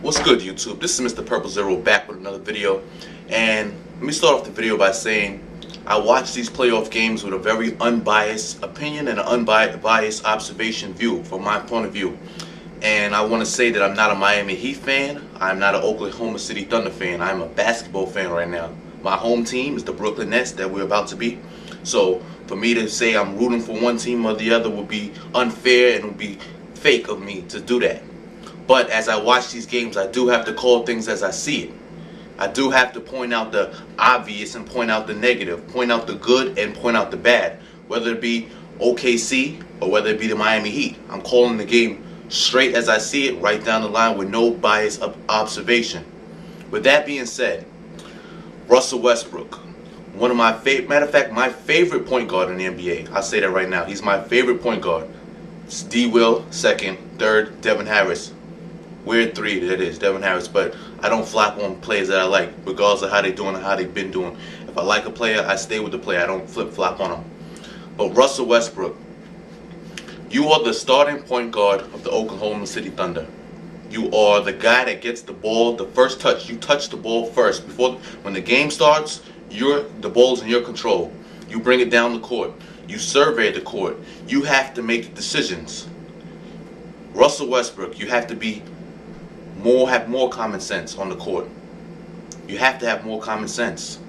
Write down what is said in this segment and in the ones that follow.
What's good, YouTube? This is Mr. Purple Zero back with another video. And let me start off the video by saying I watch these playoff games with a very unbiased opinion and an unbiased observation view from my point of view. And I want to say that I'm not a Miami Heat fan. I'm not an Oklahoma City Thunder fan. I'm a basketball fan right now. My home team is the Brooklyn Nets that we're about to beat. So for me to say I'm rooting for one team or the other would be unfair and would be fake of me to do that. But as I watch these games, I do have to call things as I see it. I do have to point out the obvious and point out the negative, point out the good and point out the bad, whether it be OKC or whether it be the Miami Heat. I'm calling the game straight as I see it, right down the line with no bias of observation. With that being said, Russell Westbrook, one of my matter of fact, my favorite point guard in the NBA. I'll say that right now. He's my favorite point guard. It's D. Will, second, third, Devin Harris. Weird three, that is, Devin Harris, but I don't flop on players that I like, regardless of how they're doing and how they've been doing. If I like a player, I stay with the player. I don't flip-flop on them. But Russell Westbrook, you are the starting point guard of the Oklahoma City Thunder. You are the guy that gets the ball, the first touch. You touch the ball first. When the game starts, the ball's in your control. You bring it down the court. You survey the court. You have to make the decisions. Russell Westbrook, you have to have more common sense on the court. You have to have more common sense.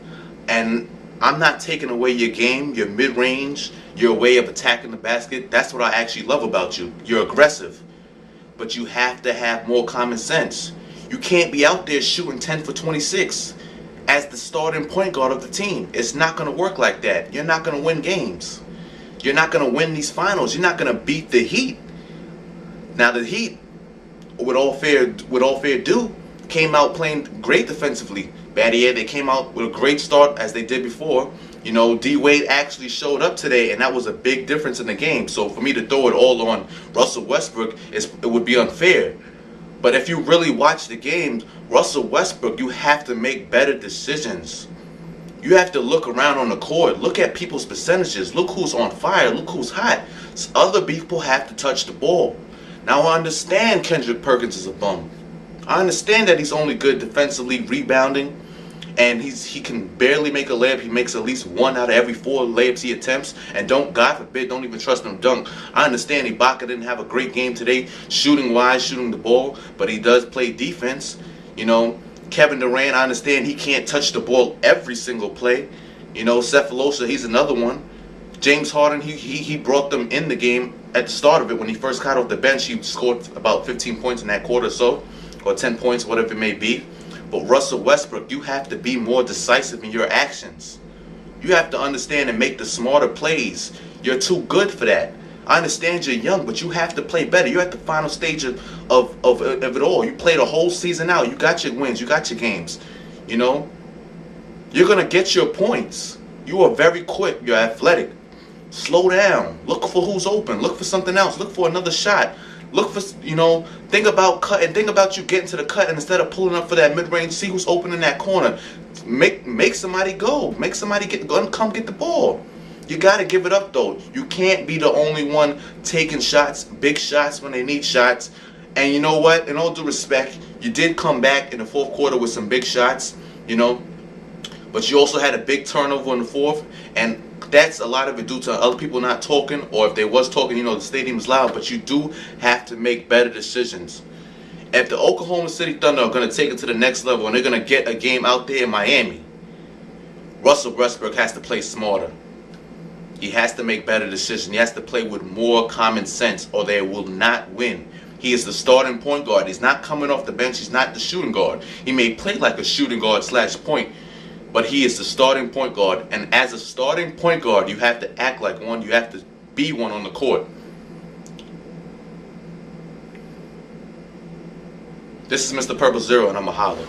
And I'm not taking away your game, your mid-range, your way of attacking the basket. That's what I actually love about you. You're aggressive. But you have to have more common sense. You can't be out there shooting 10 for 26 as the starting point guard of the team. It's not going to work like that. You're not going to win games. You're not going to win these finals. You're not going to beat the Heat. Now the Heat, with all fair due, came out playing great defensively. They came out with a great start as they did before. You know, D. Wade actually showed up today, and that was a big difference in the game. So for me to throw it all on Russell Westbrook, it would be unfair. But if you really watch the games, Russell Westbrook, you have to make better decisions. You have to look around on the court. Look at people's percentages. Look who's on fire. Look who's hot. Other people have to touch the ball. Now I understand Kendrick Perkins is a bum. I understand that he's only good defensively, rebounding, and he can barely make a layup. He makes at least 1 out of every 4 layups he attempts, and God forbid, don't even trust him dunk. I understand Ibaka didn't have a great game today, shooting-wise, shooting the ball, but he does play defense. You know, Kevin Durant, I understand he can't touch the ball every single play. You know, Cephalosha, he's another one. James Harden, he brought them in the game at the start of it. When he first got off the bench, he scored about 15 points in that quarter or so, or 10 points, whatever it may be. But Russell Westbrook, you have to be more decisive in your actions. You have to understand and make the smarter plays. You're too good for that. I understand you're young, but you have to play better. You're at the final stage of it all. You played a whole season out. You got your wins. You got your games. You know, you're going to get your points. You are very quick. You're athletic. Slow down. Look for who's open. Look for something else. Look for another shot. Look for, you know, think about cut and think about you getting to the cut, and instead of pulling up for that mid-range, see who's open in that corner. Make somebody go. Make somebody come get the ball. You got to give it up, though. You can't be the only one taking shots, big shots when they need shots. And you know what? In all due respect, you did come back in the fourth quarter with some big shots, you know, but you also had a big turnover in the fourth, and that's a lot of it due to other people not talking, or if they was talking, you know, the stadium's loud, but you do have to make better decisions. If the Oklahoma City Thunder are going to take it to the next level and they're going to get a game out there in Miami, Russell Westbrook has to play smarter. He has to make better decisions. He has to play with more common sense, or they will not win. He is the starting point guard. He's not coming off the bench. He's not the shooting guard. He may play like a shooting guard / point, but he is the starting point guard. And as a starting point guard, you have to act like one. You have to be one on the court. This is Mr. Purple Zero, and I'm a holler.